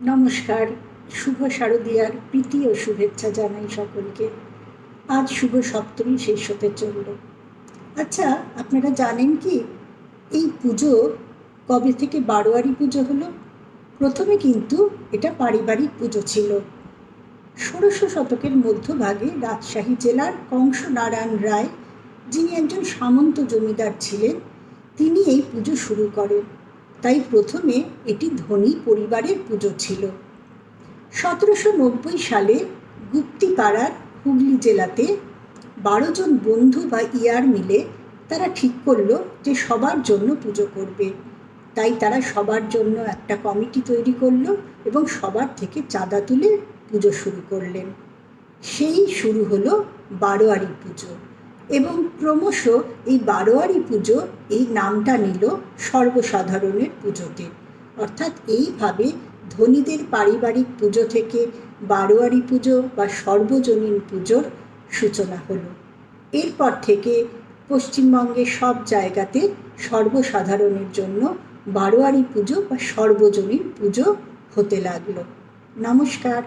নমস্কার, শুভ শারদীয়ার প্রীতি ও শুভেচ্ছা জানাই সকলকে। আজ শুভ সপ্তমী শেষ হতে চলল। আচ্ছা, আপনারা জানেন কি এই পুজো কবে থেকে বারোয়ারি পুজো হলো? প্রথমে কিন্তু এটা পারিবারিক পুজো ছিল। ১৬০০ শতকের মধ্যভাগে রাজশাহী জেলার কংসনারায়ণ রায়, যিনি একজন সামন্ত জমিদার ছিলেন, তিনি এই পুজো শুরু করেন। তাই প্রথমে এটি ধনী পরিবারের পুজো ছিল। ১৭৯০ সালে গুপ্তিপাড়ার হুগলি জেলাতে ১২ জন বন্ধু বা ইয়ার মিলে তারা ঠিক করলো যে সবার জন্য পুজো করবে। তাই তারা সবার জন্য একটা কমিটি তৈরি করলো এবং সবার থেকে চাঁদা তুলে পুজো শুরু করলেন। সেই শুরু হলো বারোয়ারি পুজো এবং ক্রমশ এই বারোয়ারি পুজো এই নামটা নিল সর্বসাধারণের পুজোতে। অর্থাৎ এইভাবে ধনীদের পারিবারিক পুজো থেকে বারোয়ারি পুজো বা সর্বজনীন পুজোর সূচনা হলো। এরপর থেকে পশ্চিমবঙ্গের সব জায়গাতে সর্বসাধারণের জন্য বারোয়ারি পুজো বা সর্বজনীন পুজো হতে লাগলো। নমস্কার।